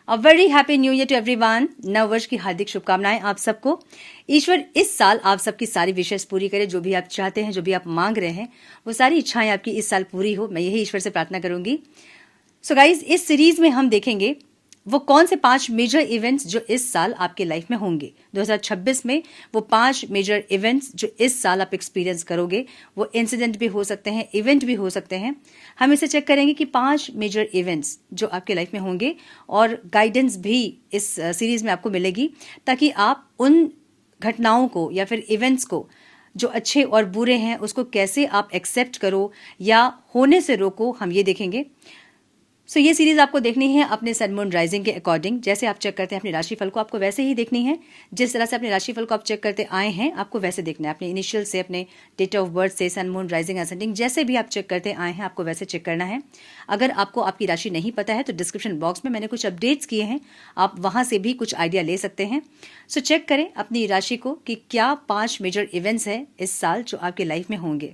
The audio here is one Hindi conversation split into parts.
A very happy new year to everyone. नव वर्ष की हार्दिक शुभकामनाएं आप सबको। ईश्वर इस साल आप सबकी सारी विशेष पूरी करे, जो भी आप चाहते हैं, जो भी आप मांग रहे हैं, वो सारी इच्छाएं आपकी इस साल पूरी हो। मैं यही ईश्वर से प्रार्थना करूंगी। सो गाइज, इस सीरीज में हम देखेंगे वो कौन से 5 मेजर इवेंट्स जो इस साल आपके लाइफ में होंगे। 2026 में वो 5 मेजर इवेंट्स जो इस साल आप एक्सपीरियंस करोगे, वो इंसिडेंट भी हो सकते हैं, इवेंट भी हो सकते हैं। हम इसे चेक करेंगे कि 5 मेजर इवेंट्स जो आपके लाइफ में होंगे, और गाइडेंस भी इस सीरीज में आपको मिलेगी, ताकि आप उन घटनाओं को या फिर इवेंट्स को जो अच्छे और बुरे हैं उसको कैसे आप एक्सेप्ट करो या होने से रोको, हम ये देखेंगे। सो ये सीरीज आपको देखनी है अपने सन मून राइजिंग के अकॉर्डिंग। जैसे आप चेक करते हैं अपने राशिफल को, आपको वैसे ही देखनी है। जिस तरह से अपने राशिफल को आप चेक करते आए हैं, आपको वैसे देखना है। अपने इनिशियल से, अपने डेट ऑफ बर्थ से, सन मून राइजिंग असेंडिंग, जैसे भी आप चेक करते आए हैं, आपको वैसे चेक करना है। अगर आपको आपकी राशि नहीं पता है तो डिस्क्रिप्शन बॉक्स में मैंने कुछ अपडेट्स किए हैं, आप वहां से भी कुछ आइडिया ले सकते हैं। सो चेक करें अपनी राशि को कि क्या 5 मेजर इवेंट्स हैं इस साल जो आपके लाइफ में होंगे।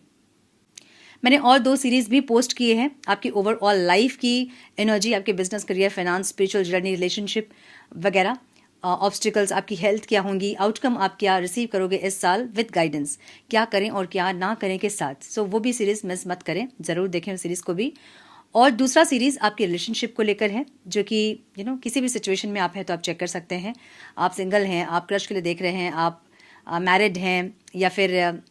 मैंने और 2 सीरीज भी पोस्ट किए हैं, आपकी ओवरऑल लाइफ की एनर्जी, आपके business, career, finance, spiritual journey, relationship वगैरह, ऑब्स्टिकल्स, आपकी हेल्थ क्या होंगी, आउटकम आप क्या रिसीव करोगे इस साल विद गाइडेंस, क्या करें और क्या ना करें के साथ। सो वो भी सीरीज मिस मत करें, जरूर देखें उस सीरीज को भी। और दूसरा सीरीज आपके रिलेशनशिप को लेकर है, जो कि किसी भी सिचुएशन में आप हैं तो आप चेक कर सकते हैं। आप सिंगल हैं, आप क्रश के लिए देख रहे हैं, आप मैरिड हैं, या फिर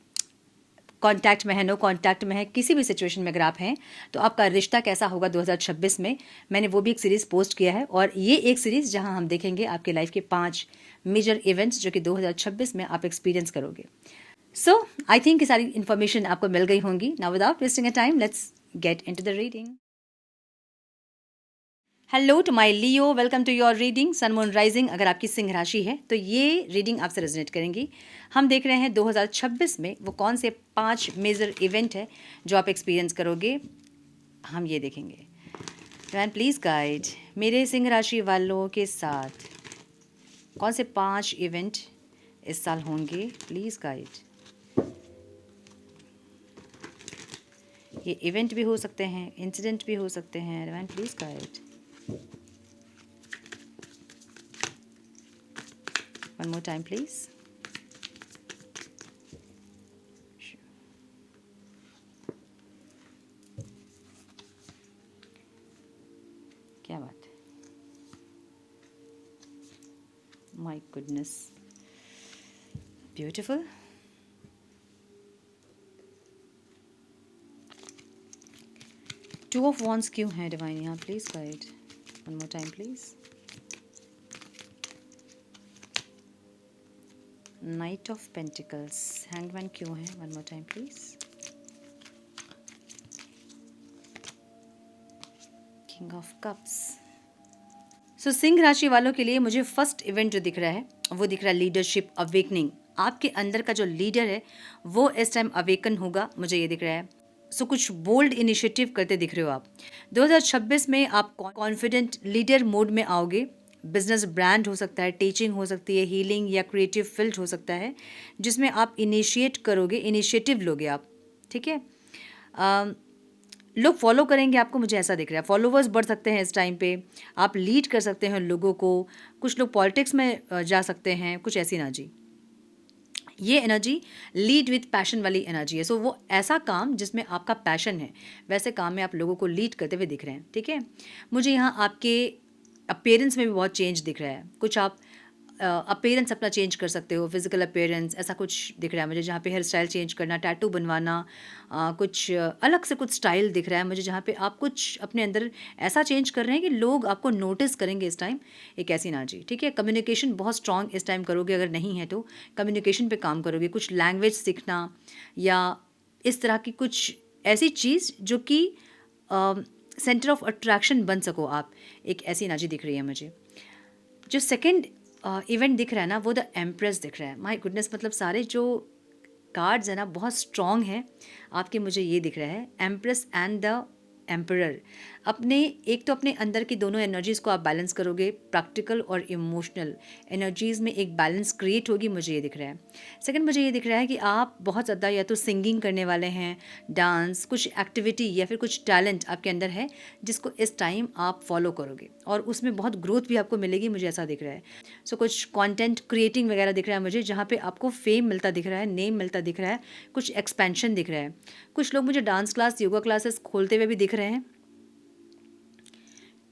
कांटेक्ट में है, नो कांटेक्ट में है, किसी भी सिचुएशन में अगर आप हैं तो आपका रिश्ता कैसा होगा 2026 में, मैंने वो भी एक सीरीज पोस्ट किया है। और ये एक सीरीज जहां हम देखेंगे आपके लाइफ के 5 मेजर इवेंट्स जो कि 2026 में आप एक्सपीरियंस करोगे। सो आई थिंक ये सारी इन्फॉर्मेशन आपको मिल गई होंगी। Now without wasting a time, let's get into the reading. Hello to my Leo, welcome to your reading sun moon rising. अगर आपकी सिंह राशि है तो ये रीडिंग आपसे रेजोनेट करेंगी। हम देख रहे हैं 2026 में वो कौन से 5 मेजर इवेंट है जो आप एक्सपीरियंस करोगे, हम ये देखेंगे। मैन प्लीज़ गाइड मेरे सिंह राशि वालों के साथ कौन से 5 इवेंट इस साल होंगे, प्लीज़ गाइड। ये इवेंट भी हो सकते हैं, इंसिडेंट भी हो सकते हैं। Man please guide. One more time, please. Sure. क्या बात है, My goodness, beautiful. Two of Wands क्यों है डिवाइन यहाँ, please guide. One more time, please. Knight of Pentacles, Hanged Man क्यों है, One more time, please. King of Cups. सो सिंह राशि वालों के लिए मुझे फर्स्ट इवेंट जो दिख रहा है वो दिख रहा है लीडरशिप अवेकनिंग। आपके अंदर का जो लीडर है वो इस टाइम अवेकन होगा, मुझे ये दिख रहा है। सो कुछ बोल्ड इनिशिएटिव करते दिख रहे हो आप। 2026 में आप कॉन्फिडेंट लीडर मोड में आओगे। बिजनेस ब्रांड हो सकता है, टीचिंग हो सकती है, हीलिंग या क्रिएटिव फील्ड हो सकता है, जिसमें आप इनिशिएट करोगे, इनिशिएटिव लोगे आप, ठीक है। लोग फॉलो करेंगे आपको, मुझे ऐसा दिख रहा है। फॉलोवर्स बढ़ सकते हैं इस टाइम पे, आप लीड कर सकते हैं लोगों को। कुछ लोग पॉलिटिक्स में जा सकते हैं, कुछ ऐसी एनर्जी। ये एनर्जी लीड विथ पैशन वाली एनर्जी है। सो वो ऐसा काम जिसमें आपका पैशन है, वैसे काम में आप लोगों को लीड करते हुए दिख रहे हैं, ठीक है। मुझे यहाँ आपके अपीयरेंस में भी बहुत चेंज दिख रहा है। कुछ आप अपीयरेंस अपना चेंज कर सकते हो, फिजिकल अपीयरेंस, ऐसा कुछ दिख रहा है मुझे, जहाँ पे हेयर स्टाइल चेंज करना, टैटू बनवाना, कुछ अलग से कुछ स्टाइल दिख रहा है मुझे, जहाँ पे आप कुछ अपने अंदर ऐसा चेंज कर रहे हैं कि लोग आपको नोटिस करेंगे इस टाइम। एक ऐसी एनर्जी, ठीक है। कम्युनिकेशन बहुत स्ट्रांग इस टाइम करोगे, अगर नहीं है तो कम्युनिकेशन पे काम करोगे। कुछ लैंग्वेज सीखना या इस तरह की कुछ ऐसी चीज़ जो कि सेंटर ऑफ अट्रैक्शन बन सको आप, एक ऐसी एनर्जी दिख रही है मुझे। जो सेकेंड इवेंट दिख रहा है ना, वो द एम्प्रेस दिख रहा है। माय गुडनेस, मतलब सारे जो कार्ड्स है ना बहुत स्ट्रॉन्ग हैं आपके, मुझे ये दिख रहा है एम्प्रेस एंड द एम्परर। अपने एक तो अपने अंदर की दोनों एनर्जीज़ को आप बैलेंस करोगे, प्रैक्टिकल और इमोशनल एनर्जीज़ में एक बैलेंस क्रिएट होगी, मुझे ये दिख रहा है। सेकंड, मुझे ये दिख रहा है कि आप बहुत ज़्यादा या तो सिंगिंग करने वाले हैं, डांस, कुछ एक्टिविटी या फिर कुछ टैलेंट आपके अंदर है जिसको इस टाइम आप फॉलो करोगे और उसमें बहुत ग्रोथ भी आपको मिलेगी, मुझे ऐसा दिख रहा है। सो कुछ कंटेंट क्रिएटिंग वगैरह दिख रहा है मुझे, जहाँ पे आपको फेम मिलता दिख रहा है, नेम मिलता दिख रहा है, कुछ एक्सपेंशन दिख रहा है। कुछ लोग मुझे डांस क्लास, योगा क्लासेस खोलते हुए भी दिख रहे हैं।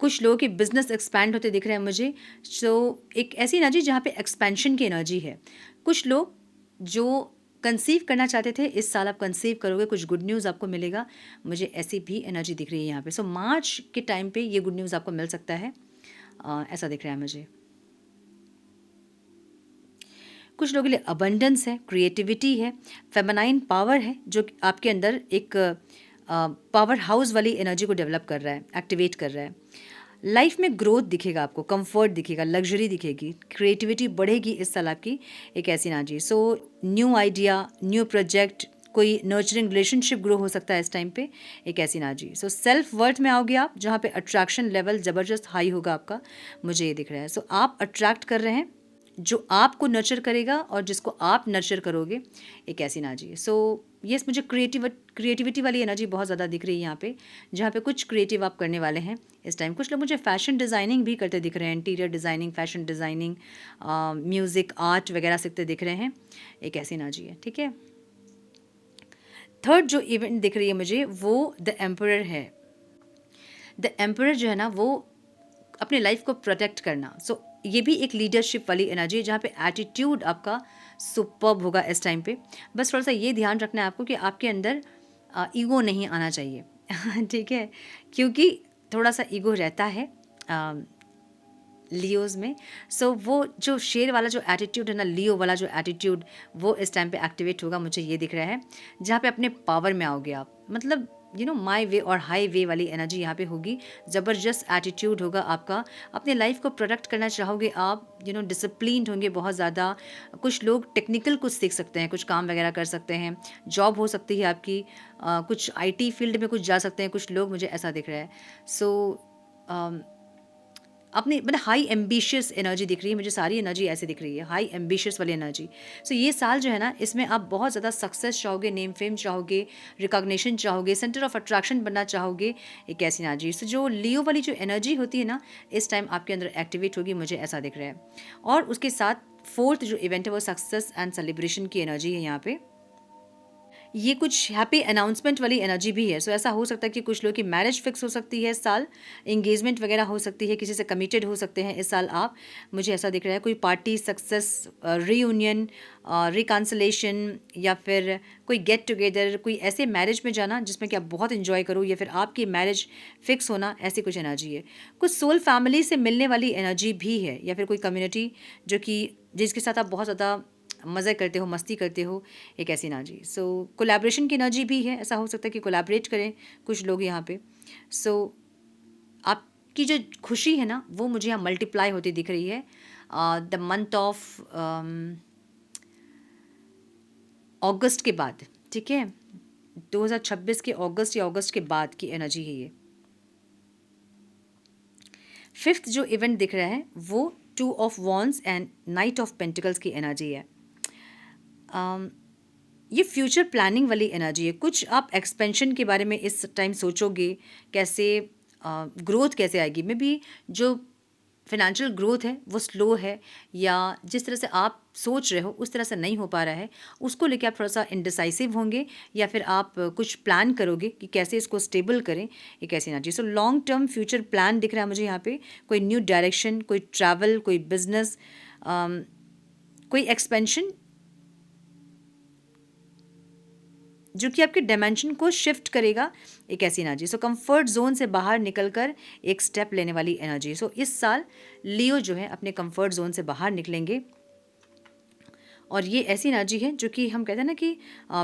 कुछ लोगों के बिजनेस एक्सपैंड होते दिख रहे हैं मुझे। सो एक ऐसी एनर्जी जहाँ पे एक्सपेंशन की एनर्जी है। कुछ लोग जो कंसीव करना चाहते थे, इस साल आप कंसीव करोगे, कुछ गुड न्यूज़ आपको मिलेगा, मुझे ऐसी भी एनर्जी दिख रही है यहाँ पे। सो मार्च के टाइम पे ये गुड न्यूज़ आपको मिल सकता है, ऐसा दिख रहा है मुझे। कुछ लोगों के लिए अबंडेंस है, क्रिएटिविटी है, फेमिनाइन पावर है जो आपके अंदर एक पावर हाउस वाली एनर्जी को डेवलप कर रहा है, एक्टिवेट कर रहा है। लाइफ में ग्रोथ दिखेगा आपको, कंफर्ट दिखेगा, लग्जरी दिखेगी, क्रिएटिविटी बढ़ेगी इस साल आपकी, एक ऐसी energy. So new idea, new project, कोई नर्चरिंग रिलेशनशिप ग्रो हो सकता है इस टाइम पे, एक ऐसी एनर्जी। सो सेल्फ वर्थ में आओगे आप, जहाँ पे अट्रैक्शन लेवल ज़बरदस्त हाई होगा आपका, मुझे ये दिख रहा है। सो आप अट्रैक्ट कर रहे हैं जो आपको नर्चर करेगा और जिसको आप नर्चर करोगे, एक ऐसी एनर्जी है। सो यस, मुझे क्रिएटिविटी वाली एनर्जी बहुत ज़्यादा दिख रही है यहाँ पे, जहाँ पे कुछ क्रिएटिव आप करने वाले हैं इस टाइम। कुछ लोग मुझे फैशन डिज़ाइनिंग भी करते दिख रहे हैं, interior designing, fashion designing, music, art वगैरह सीखते दिख रहे हैं, एक ऐसी एनर्जी है, ठीक है। थर्ड जो इवेंट दिख रही है मुझे वो द एम्परर है। द एम्परर जो है ना, वो अपने लाइफ को प्रोटेक्ट करना। सो ये भी एक लीडरशिप वाली एनर्जी है, जहाँ पे एटीट्यूड आपका सुपर्ब होगा इस टाइम पे। बस थोड़ा सा ये ध्यान रखना है आपको कि आपके अंदर ईगो नहीं आना चाहिए ठीक है, क्योंकि थोड़ा सा ईगो रहता है लियोज़ में। सो वो जो शेर वाला जो एटीट्यूड है ना, लियो वाला जो एटीट्यूड, वो इस टाइम पे एक्टिवेट होगा, मुझे ये दिख रहा है, जहाँ पे अपने पावर में आओगे आप, मतलब माई वे और हाई वे वाली एनर्जी यहाँ पे होगी। ज़बरदस्त एटीट्यूड होगा आपका, अपने लाइफ को प्रोटेक्ट करना चाहोगे आप, डिसिप्लिन्ड होंगे बहुत ज़्यादा। कुछ लोग टेक्निकल कुछ सीख सकते हैं, कुछ काम वगैरह कर सकते हैं, जॉब हो सकती है आपकी, कुछ आईटी फील्ड में कुछ जा सकते हैं कुछ लोग, मुझे ऐसा दिख रहा है। सो अपनी मतलब हाई एम्बिशियस एनर्जी दिख रही है मुझे, सारी एनर्जी ऐसे दिख रही है, हाई एम्बिशियस वाली एनर्जी। सो ये साल जो है ना, इसमें आप बहुत ज़्यादा सक्सेस चाहोगे, नेम फेम चाहोगे, रिकॉग्निशन चाहोगे, सेंटर ऑफ अट्रैक्शन बनना चाहोगे, एक ऐसी एनर्जी। सो जो लियो वाली जो एनर्जी होती है ना, इस टाइम आपके अंदर एक्टिवेट होगी, मुझे ऐसा दिख रहा है। और उसके साथ फोर्थ जो इवेंट है वो सक्सेस एंड सेलिब्रेशन की एनर्जी है यहाँ पे। ये कुछ हैप्पी अनाउंसमेंट वाली एनर्जी भी है। सो ऐसा हो सकता है कि कुछ लोग की मैरिज फिक्स हो सकती है इस साल, एंगेजमेंट वगैरह हो सकती है, किसी से कमिटेड हो सकते हैं इस साल आप, मुझे ऐसा दिख रहा है। कोई पार्टी सक्सेस, रीयूनियन, रिकॉन्सिलेशन, या फिर कोई गेट टुगेदर, कोई ऐसे मैरिज में जाना जिसमें कि आप बहुत इन्जॉय करो, या फिर आपकी मैरिज फिक्स होना, ऐसी कुछ एनर्जी है। कुछ सोल फैमिली से मिलने वाली एनर्जी भी है, या फिर कोई कम्युनिटी जो कि जिसके साथ आप बहुत ज़्यादा मज़े करते हो, मस्ती करते हो, एक ऐसी एनर्जी। सो कोलैबोरेशन की एनर्जी भी है, ऐसा हो सकता है कि कोलैबोरेट करें कुछ लोग यहाँ पे। सो आपकी जो खुशी है ना, वो मुझे यहाँ मल्टीप्लाई होती दिख रही है। द मंथ ऑफ अगस्त के बाद, ठीक है, 2026 के अगस्त या अगस्त के बाद की एनर्जी है ये। फिफ्थ जो इवेंट दिख रहा है वो 2 of wands and night of pentacles की एनर्जी है। ये फ्यूचर प्लानिंग वाली एनर्जी है। कुछ आप एक्सपेंशन के बारे में इस टाइम सोचोगे, कैसे ग्रोथ कैसे आएगी। मे बी जो फिनेंशियल ग्रोथ है वो स्लो है, या जिस तरह से आप सोच रहे हो उस तरह से नहीं हो पा रहा है, उसको लेके आप थोड़ा सा इनडिसाइसिव होंगे, या फिर आप कुछ प्लान करोगे कि कैसे इसको स्टेबल करें, एक ऐसी energy. So long term future plan दिख रहा है मुझे यहाँ पे। कोई न्यू डायरेक्शन, कोई ट्रैवल, कोई बिजनेस, कोई एक्सपेंशन जो कि आपके डायमेंशन को शिफ्ट करेगा, एक ऐसी एनर्जी। सो कंफर्ट जोन से बाहर निकलकर एक स्टेप लेने वाली एनर्जी। सो इस साल लियो जो है अपने कंफर्ट जोन से बाहर निकलेंगे और ये ऐसी एनर्जी है जो कि हम कहते हैं ना कि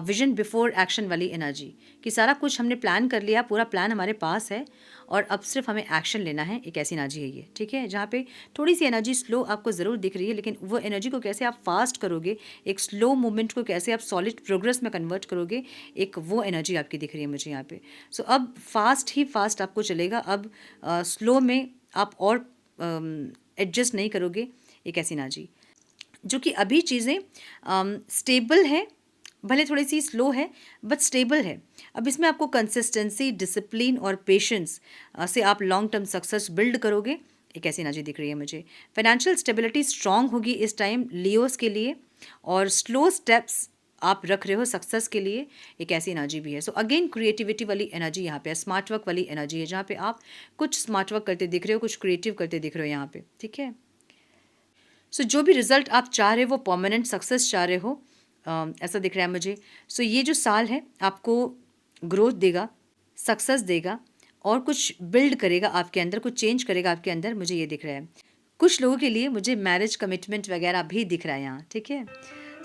विजन बिफोर एक्शन वाली एनर्जी, कि सारा कुछ हमने प्लान कर लिया, पूरा प्लान हमारे पास है और अब सिर्फ हमें एक्शन लेना है। एक ऐसी एनर्जी है ये, ठीक है, जहाँ पे थोड़ी सी एनर्जी स्लो आपको ज़रूर दिख रही है, लेकिन वो एनर्जी को कैसे आप फास्ट करोगे, एक स्लो मूवमेंट को कैसे आप सॉलिड प्रोग्रेस में कन्वर्ट करोगे, एक वो एनर्जी आपकी दिख रही है मुझे यहाँ पे। सो अब फास्ट ही फास्ट आपको चलेगा, अब स्लो में आप और एडजस्ट नहीं करोगे। एक ऐसी एनर्जी जो कि अभी चीज़ें स्टेबल है, भले थोड़ी सी स्लो है बट स्टेबल है। अब इसमें आपको कंसिस्टेंसी, डिसिप्लिन और पेशेंस से आप लॉन्ग टर्म सक्सेस बिल्ड करोगे। एक ऐसी एनर्जी दिख रही है मुझे। फाइनेंशियल स्टेबिलिटी स्ट्रांग होगी इस टाइम लियोस के लिए, और स्लो स्टेप्स आप रख रहे हो सक्सेस के लिए। एक ऐसी एनर्जी भी है। सो अगेन क्रिएटिविटी वाली एनर्जी यहाँ पे है, स्मार्ट वर्क वाली एनर्जी है, जहाँ पे आप कुछ स्मार्ट वर्क करते दिख रहे हो, कुछ क्रिएटिव करते दिख रहे हो यहाँ पे, ठीक है। सो जो भी रिजल्ट आप चाह रहे हो, वो परमानेंट सक्सेस चाह रहे हो, ऐसा दिख रहा है मुझे। सो ये जो साल है आपको ग्रोथ देगा, सक्सेस देगा और कुछ बिल्ड करेगा आपके अंदर, कुछ चेंज करेगा आपके अंदर, मुझे ये दिख रहा है। कुछ लोगों के लिए मुझे मैरिज कमिटमेंट वगैरह भी दिख रहा है यहाँ, ठीक है।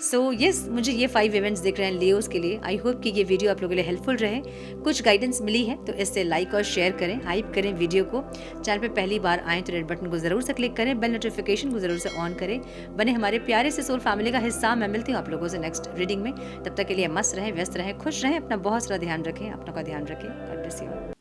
सो यस, मुझे ये 5 इवेंट्स दिख रहे हैं लियोस के लिए। आई होप कि ये वीडियो आप लोगों के लिए हेल्पफुल रहे, कुछ गाइडेंस मिली है तो इससे लाइक और शेयर करें, हाइप करें वीडियो को। चैनल पे पहली बार आएँ तो रेड बटन को ज़रूर से क्लिक करें, बेल नोटिफिकेशन को ज़रूर से ऑन करें, बने हमारे प्यारे से सोल फैमिली का हिस्सा। मैं मिलती हूँ आप लोगों से नेक्स्ट रीडिंग में। तब तक के लिए मस्त रहें, व्यस्त रहें, खुश रहें, अपना बहुत सारा ध्यान रखें, अपनों का ध्यान रखें। God bless you.